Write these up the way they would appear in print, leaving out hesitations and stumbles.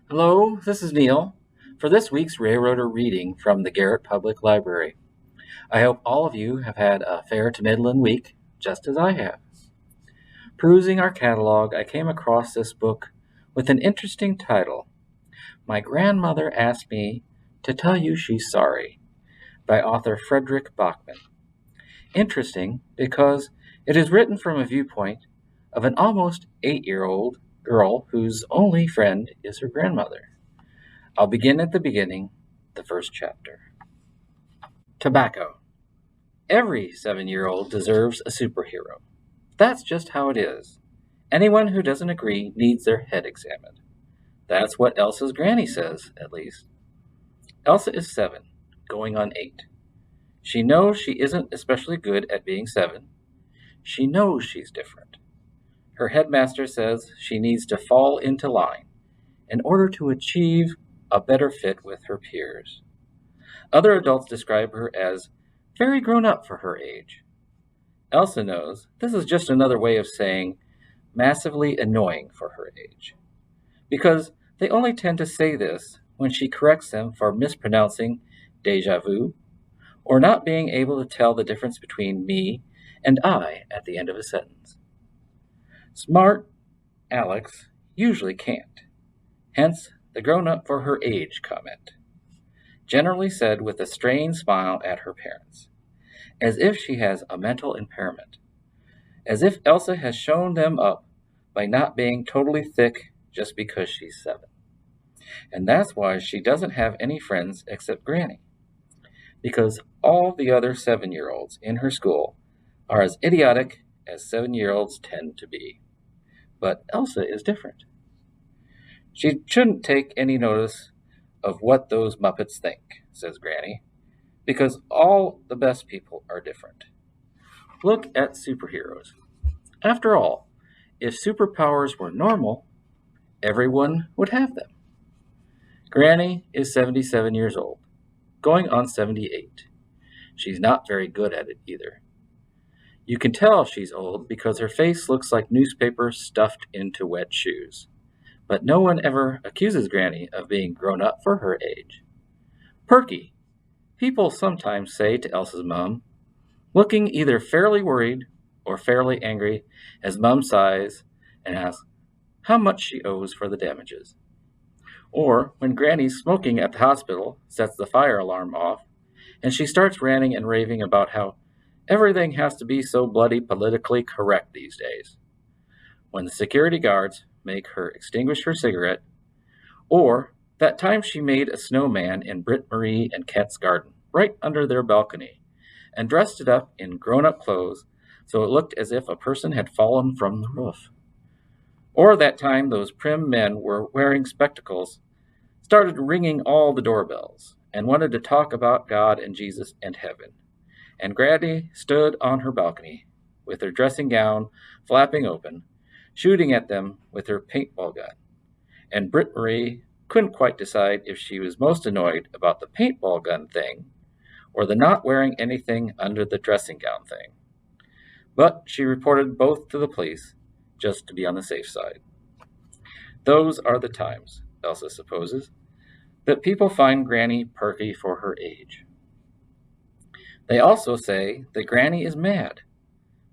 Hello, this is Neal for this week's Railroader reading from the Garrett Public Library. I hope all of you have had a fair to middling week, just as I have. Perusing our catalog, I came across this book with an interesting title, My Grandmother Asked Me to Tell You She's Sorry, by author Fredrik Backman. Interesting because it is written from a viewpoint of an almost 8-year-old girl whose only friend is her grandmother. I'll begin at the beginning, the first chapter. Tobacco. Every 7-year-old deserves a superhero. That's just how it is. Anyone who doesn't agree needs their head examined. That's what Elsa's granny says, at least. Elsa is 7, going on 8. She knows she isn't especially good at being 7. She knows she's different. Her headmaster says she needs to fall into line in order to achieve a better fit with her peers. Other adults describe her as very grown up for her age. Elsa knows this is just another way of saying massively annoying for her age, because they only tend to say this when she corrects them for mispronouncing déjà vu or not being able to tell the difference between me and I at the end of a sentence. Smart Alex usually can't, hence the grown up for her age comment, generally said with a strained smile at her parents, as if she has a mental impairment, as if Elsa has shown them up by not being totally thick just because she's 7. And that's why she doesn't have any friends except Granny, because all the other 7-year-olds in her school are as idiotic as 7-year-olds tend to be. But Elsa is different. She shouldn't take any notice of what those Muppets think, says Granny, because all the best people are different. Look at superheroes. After all, if superpowers were normal, everyone would have them. Granny is 77 years old, going on 78. She's not very good at it either. You can tell she's old because her face looks like newspaper stuffed into wet shoes. But no one ever accuses Granny of being grown up for her age. Perky, people sometimes say to Elsa's mom, looking either fairly worried or fairly angry as Mum sighs and asks how much she owes for the damages. Or when Granny smoking at the hospital sets the fire alarm off, and she starts ranting and raving about how everything has to be so bloody politically correct these days. When the security guards make her extinguish her cigarette, or that time she made a snowman in Britt Marie and Kent's garden, right under their balcony, and dressed it up in grown-up clothes so it looked as if a person had fallen from the roof. Or that time those prim men were wearing spectacles, started ringing all the doorbells, and wanted to talk about God and Jesus and heaven. And Granny stood on her balcony, with her dressing gown flapping open, shooting at them with her paintball gun. And Britt Marie couldn't quite decide if she was most annoyed about the paintball gun thing or the not wearing anything under the dressing gown thing. But she reported both to the police, just to be on the safe side. Those are the times, Elsa supposes, that people find Granny perky for her age. They also say that Granny is mad,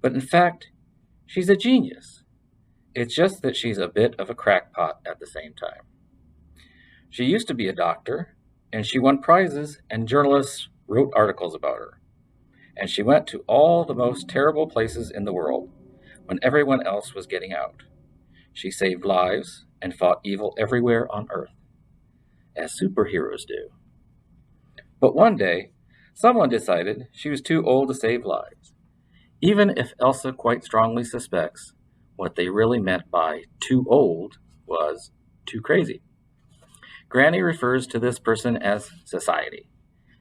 but in fact, she's a genius. It's just that she's a bit of a crackpot at the same time. She used to be a doctor, and she won prizes, and journalists wrote articles about her. And she went to all the most terrible places in the world when everyone else was getting out. She saved lives and fought evil everywhere on Earth, as superheroes do. But one day, someone decided she was too old to save lives, even if Elsa quite strongly suspects what they really meant by too old was too crazy. Granny refers to this person as society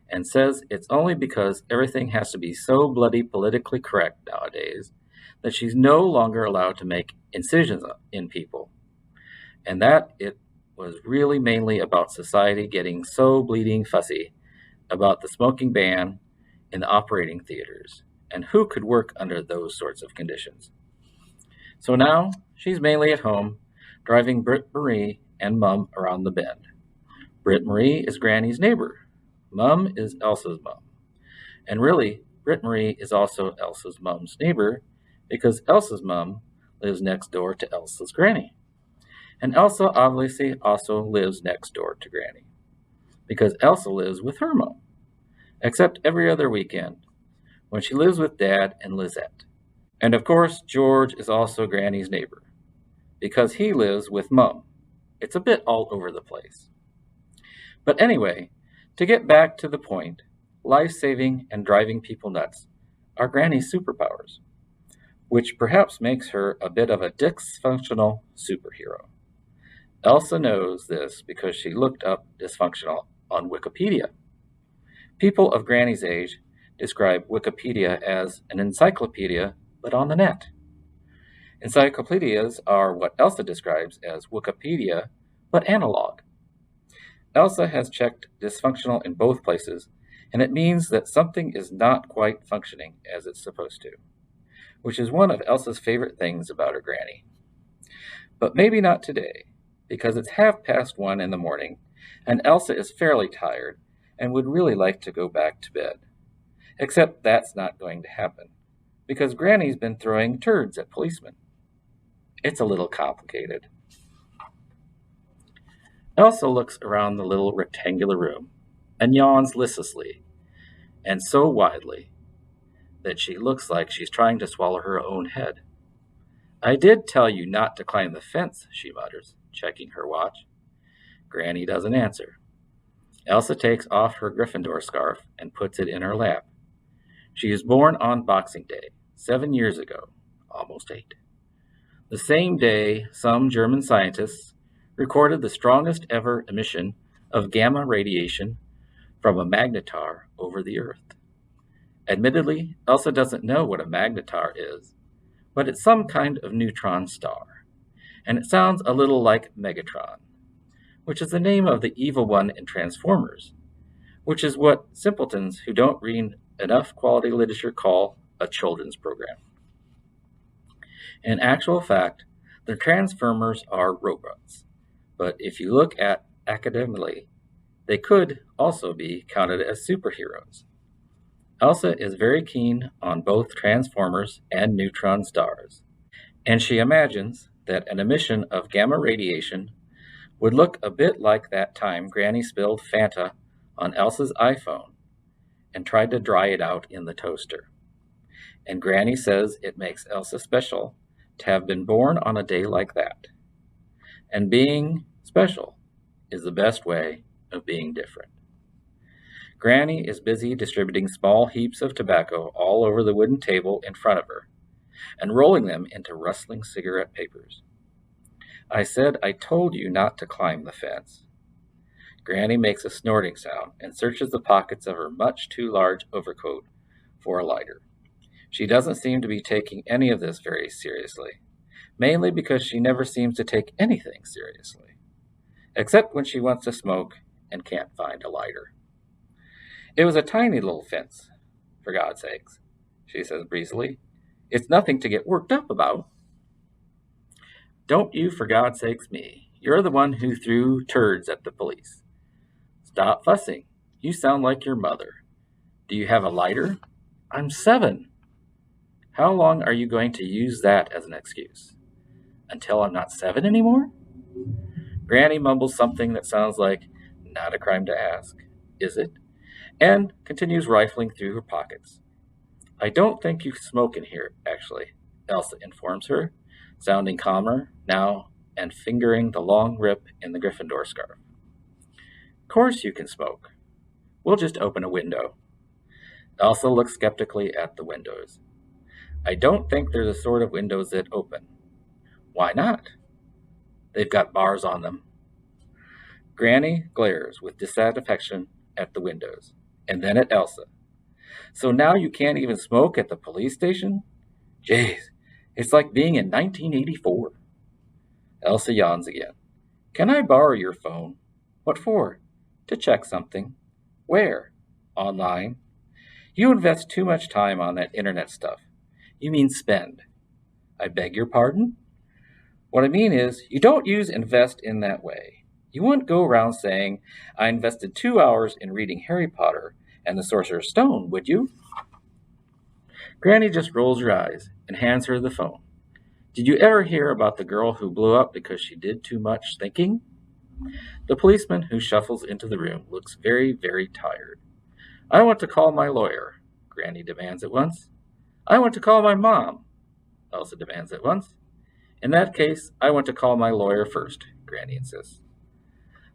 and says it's only because everything has to be so bloody politically correct nowadays that she's no longer allowed to make incisions in people, and that it was really mainly about society getting so bleeding fussy about the smoking ban in the operating theaters and who could work under those sorts of conditions. So now she's mainly at home, driving Britt Marie and Mum around the bend. Britt Marie is Granny's neighbor. Mum is Elsa's mum. And really, Britt Marie is also Elsa's mum's neighbor because Elsa's mum lives next door to Elsa's granny. And Elsa obviously also lives next door to Granny because Elsa lives with her mom, except every other weekend when she lives with Dad and Lizette. And of course, George is also Granny's neighbor because he lives with Mum. It's a bit all over the place. But anyway, to get back to the point, life-saving and driving people nuts are Granny's superpowers, which perhaps makes her a bit of a dysfunctional superhero. Elsa knows this because she looked up dysfunctional on Wikipedia. People of Granny's age describe Wikipedia as an encyclopedia, but on the net. Encyclopedias are what Elsa describes as Wikipedia, but analog. Elsa has checked dysfunctional in both places, and it means that something is not quite functioning as it's supposed to, which is one of Elsa's favorite things about her granny. But maybe not today, because it's 1:30 in the morning, and Elsa is fairly tired and would really like to go back to bed. Except that's not going to happen, because Granny's been throwing turds at policemen. It's a little complicated. Elsa looks around the little rectangular room and yawns listlessly, and so widely that she looks like she's trying to swallow her own head. "I did tell you not to climb the fence," she mutters, checking her watch. Granny doesn't answer. Elsa takes off her Gryffindor scarf and puts it in her lap. She was born on Boxing Day, 7 years ago, almost 8. The same day, some German scientists recorded the strongest ever emission of gamma radiation from a magnetar over the Earth. Admittedly, Elsa doesn't know what a magnetar is, but it's some kind of neutron star, and it sounds a little like Megatron, which is the name of the evil one in Transformers, which is what simpletons who don't read enough quality literature call a children's program. In actual fact, the Transformers are robots, but if you look at academically, they could also be counted as superheroes. Elsa is very keen on both Transformers and neutron stars, and she imagines that an emission of gamma radiation would look a bit like that time Granny spilled Fanta on Elsa's iPhone and tried to dry it out in the toaster. And Granny says it makes Elsa special to have been born on a day like that. And being special is the best way of being different. Granny is busy distributing small heaps of tobacco all over the wooden table in front of her and rolling them into rustling cigarette papers. "I said I told you not to climb the fence." Granny makes a snorting sound and searches the pockets of her much too large overcoat for a lighter. She doesn't seem to be taking any of this very seriously, mainly because she never seems to take anything seriously, except when she wants to smoke and can't find a lighter. "It was a tiny little fence, for God's sakes," she says breezily. "It's nothing to get worked up about." "Don't you for God's sakes me. You're the one who threw turds at the police." "Stop fussing. You sound like your mother. Do you have a lighter?" "I'm 7. "How long are you going to use that as an excuse? Until I'm not 7 anymore?" Granny mumbles something that sounds like, "Not a crime to ask, is it?" and continues rifling through her pockets. "I don't think you smoke in here, actually," Elsa informs her, sounding calmer now and fingering the long rip in the Gryffindor scarf. "Course you can smoke. We'll just open a window." Elsa looks skeptically at the windows. "I don't think they're the sort of windows that open." "Why not?" "They've got bars on them." Granny glares with dissatisfaction at the windows, and then at Elsa. "So now you can't even smoke at the police station? Jeez, it's like being in 1984. Elsa yawns again. "Can I borrow your phone?" "What for?" "To check something." "Where?" "Online." "You invest too much time on that internet stuff." "You mean spend." "I beg your pardon?" What I mean is, you don't use invest in that way. You wouldn't go around saying, I invested 2 hours in reading Harry Potter and the Sorcerer's Stone, would you? Granny just rolls her eyes and hands her the phone. Did you ever hear about the girl who blew up because she did too much thinking? The policeman who shuffles into the room looks very, very tired. I want to call my lawyer, Granny demands at once. I want to call my mom, Elsa demands at once. In that case, I want to call my lawyer first, Granny insists.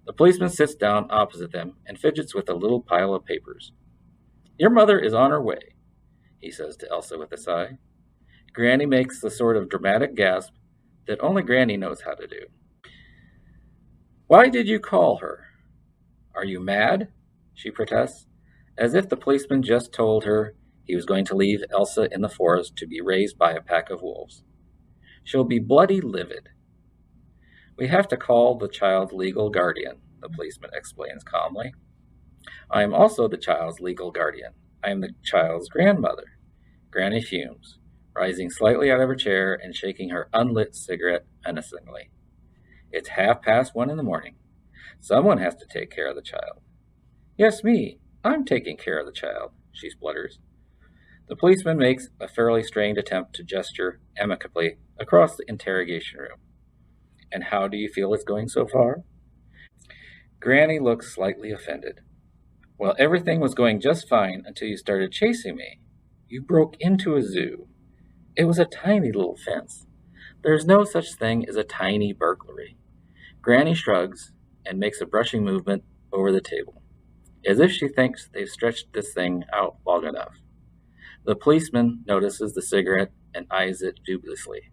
The policeman sits down opposite them and fidgets with a little pile of papers. Your mother is on her way, he says to Elsa with a sigh. Granny makes the sort of dramatic gasp that only Granny knows how to do. Why did you call her? Are you mad? She protests, as if the policeman just told her he was going to leave Elsa in the forest to be raised by a pack of wolves. She'll be bloody livid. We have to call the child's legal guardian, the policeman explains calmly. I am also the child's legal guardian. I am the child's grandmother. Granny fumes, rising slightly out of her chair and shaking her unlit cigarette menacingly. It's 1:30 in the morning. Someone has to take care of the child. Yes, me. I'm taking care of the child, she splutters. The policeman makes a fairly strained attempt to gesture amicably across the interrogation room. And how do you feel it's going so far? Granny looks slightly offended. Well, everything was going just fine until you started chasing me. You broke into a zoo. It was a tiny little fence. There's no such thing as a tiny burglary. Granny shrugs and makes a brushing movement over the table, as if she thinks they've stretched this thing out long enough. The policeman notices the cigarette and eyes it dubiously.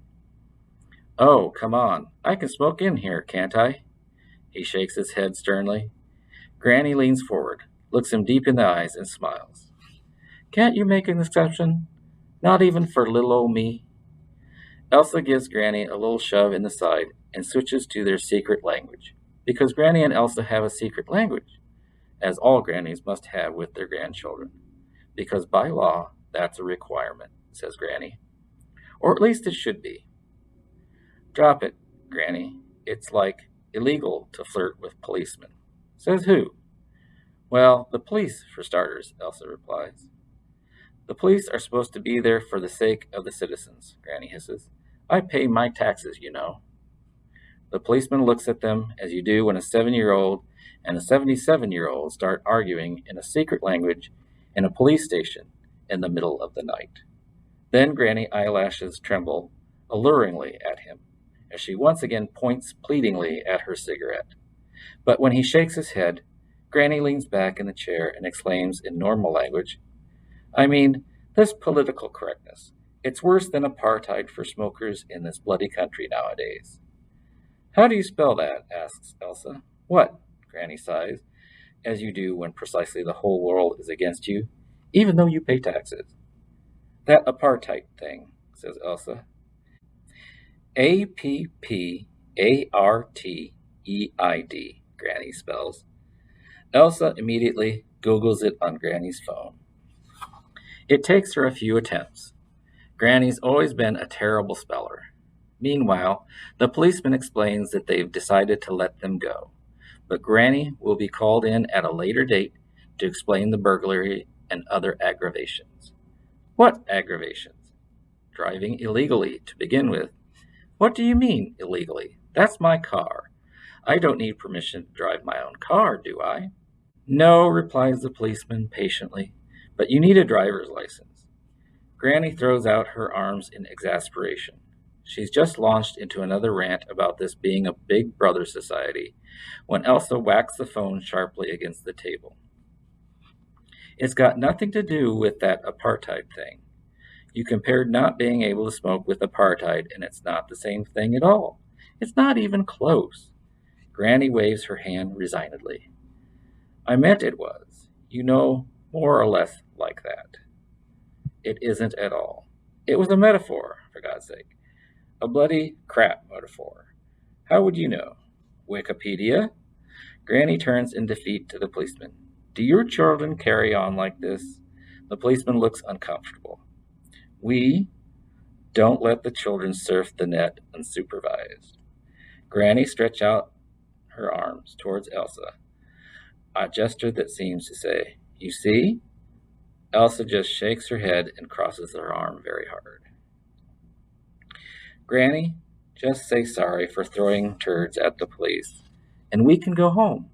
Oh, come on. I can smoke in here, can't I? He shakes his head sternly. Granny leans forward, looks him deep in the eyes, and smiles. Can't you make an exception? Not even for little old me? Elsa gives Granny a little shove in the side and switches to their secret language, because Granny and Elsa have a secret language, as all grannies must have with their grandchildren, because by law, that's a requirement, says Granny. Or at least it should be. Drop it, Granny. It's like illegal to flirt with policemen. Says who? Well, the police, for starters, Elsa replies. The police are supposed to be there for the sake of the citizens, Granny hisses. I pay my taxes, you know. The policeman looks at them as you do when a 7-year-old and a 77-year-old start arguing in a secret language in a police station in the middle of the night. Then Granny eyelashes tremble alluringly at him as she once again points pleadingly at her cigarette. But when he shakes his head, Granny leans back in the chair and exclaims in normal language, I mean, this political correctness. It's worse than apartheid for smokers in this bloody country nowadays. How do you spell that? Asks Elsa. What? Granny sighs, as you do when precisely the whole world is against you, even though you pay taxes. That apartheid thing, says Elsa. Apparteid, Granny spells. Elsa immediately Googles it on Granny's phone. It takes her a few attempts. Granny's always been a terrible speller. Meanwhile, the policeman explains that they've decided to let them go, but Granny will be called in at a later date to explain the burglary and other aggravations. What aggravations? Driving illegally, to begin with. What do you mean, illegally? That's my car. I don't need permission to drive my own car, do I? No, replies the policeman patiently, but you need a driver's license. Granny throws out her arms in exasperation. She's just launched into another rant about this being a Big Brother society when Elsa whacks the phone sharply against the table. It's got nothing to do with that apartheid thing. You compared not being able to smoke with apartheid, and it's not the same thing at all. It's not even close. Granny waves her hand resignedly. I meant it was, more or less like that. It isn't at all. It was a metaphor, for God's sake. A bloody crap metaphor. How would you know? Wikipedia? Granny turns in defeat to the policeman. Do your children carry on like this? The policeman looks uncomfortable. We Don't let the children surf the net unsupervised. Granny stretched out her arms towards Elsa, a gesture that seems to say, "You see?" Elsa just shakes her head and crosses her arm very hard. "Granny, just say sorry for throwing turds at the police, and we can go home."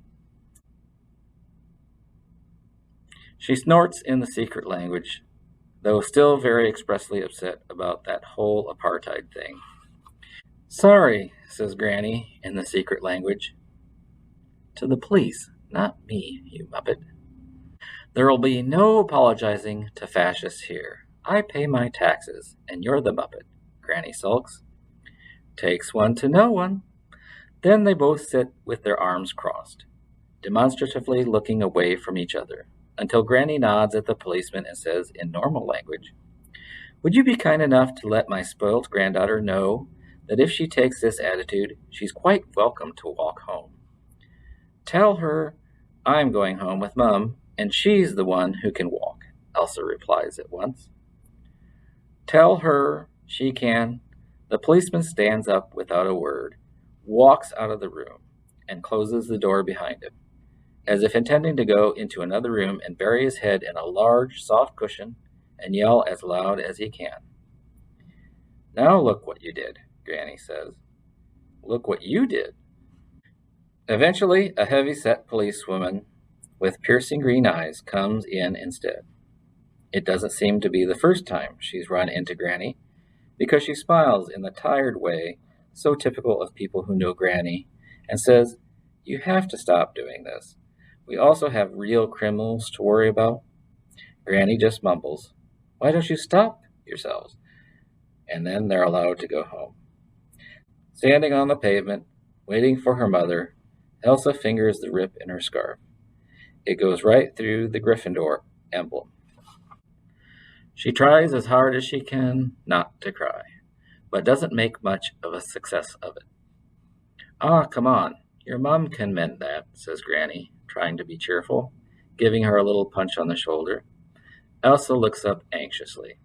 She snorts in the secret language, though still very expressly upset about that whole apartheid thing. "Sorry," says Granny in the secret language. "To the police, not me, you muppet. There'll be no apologizing to fascists here. I pay my taxes, and you're the muppet," Granny sulks. "Takes one to know one." Then they both sit with their arms crossed, demonstratively looking away from each other, until Granny nods at the policeman and says in normal language, "Would you be kind enough to let my spoilt granddaughter know that if she takes this attitude, she's quite welcome to walk home? Tell her I'm going home with Mum, and she's the one who can walk," Elsa replies at once. "Tell her she can." The policeman stands up without a word, walks out of the room, and closes the door behind him, as if intending to go into another room and bury his head in a large, soft cushion and yell as loud as he can. "Now look what you did," Granny says. "Look what you did." Eventually, a heavy-set policewoman with piercing green eyes comes in instead. It doesn't seem to be the first time she's run into Granny, because she smiles in the tired way so typical of people who know Granny and says, "You have to stop doing this. We also have real criminals to worry about." Granny just mumbles, "Why don't you stop yourselves?" And then they're allowed to go home. Standing on the pavement, waiting for her mother, Elsa fingers the rip in her scarf. It goes right through the Gryffindor emblem. She tries as hard as she can not to cry, but doesn't make much of a success of it. "Ah, come on, your mom can mend that," says Granny, trying to be cheerful, giving her a little punch on the shoulder. Elsa looks up anxiously.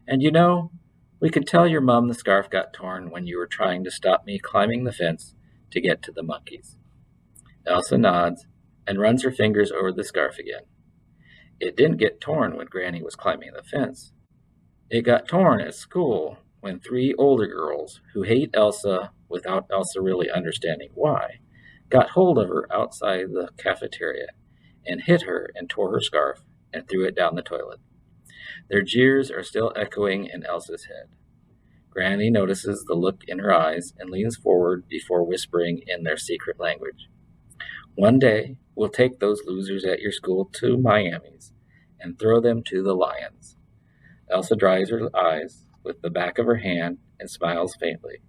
"And you know, we can tell your mom the scarf got torn when you were trying to stop me climbing the fence to get to the monkeys." Elsa nods and runs her fingers over the scarf again. It didn't get torn when Granny was climbing the fence. It got torn at school when 3 older girls, who hate Elsa without Elsa really understanding why, got hold of her outside the cafeteria and hit her and tore her scarf and threw it down the toilet. Their jeers are still echoing in Elsa's head. Granny notices the look in her eyes and leans forward before whispering in their secret language, "One day, we'll take those losers at your school to Miami's and throw them to the lions." Elsa dries her eyes with the back of her hand and smiles faintly.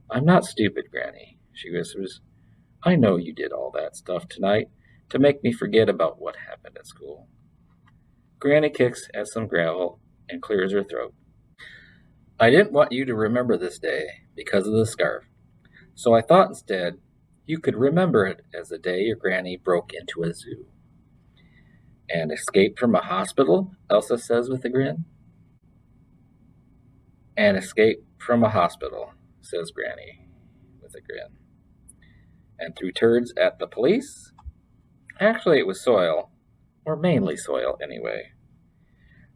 "I'm not stupid, Granny," she whispers. "I know you did all that stuff tonight to make me forget about what happened at school." Granny kicks at some gravel and clears her throat. "I didn't want you to remember this day because of the scarf, so I thought instead you could remember it as the day your granny broke into a zoo." "And escaped from a hospital?" Elsa says with a grin. "And escaped from a hospital," says Granny with a grin. "And threw turds at the police?" "Actually, it was soil, or mainly soil anyway.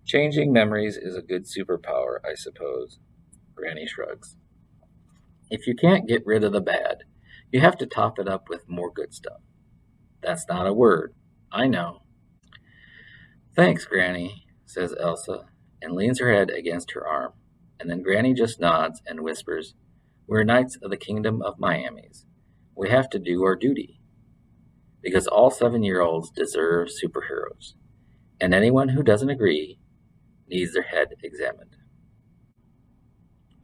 Changing memories is a good superpower, I suppose." Granny shrugs. "If you can't get rid of the bad, you have to top it up with more good stuff. That's not a word, I know." "Thanks, Granny," says Elsa, and leans her head against her arm, and then Granny just nods and whispers, "We're Knights of the Kingdom of Miami's. We have to do our duty, because all 7-year-olds deserve superheroes, and anyone who doesn't agree needs their head examined."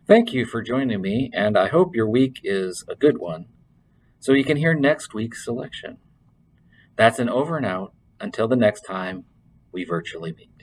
Thank you for joining me, and I hope your week is a good one, so you can hear next week's selection. That's an over and out until the next time we virtually meet.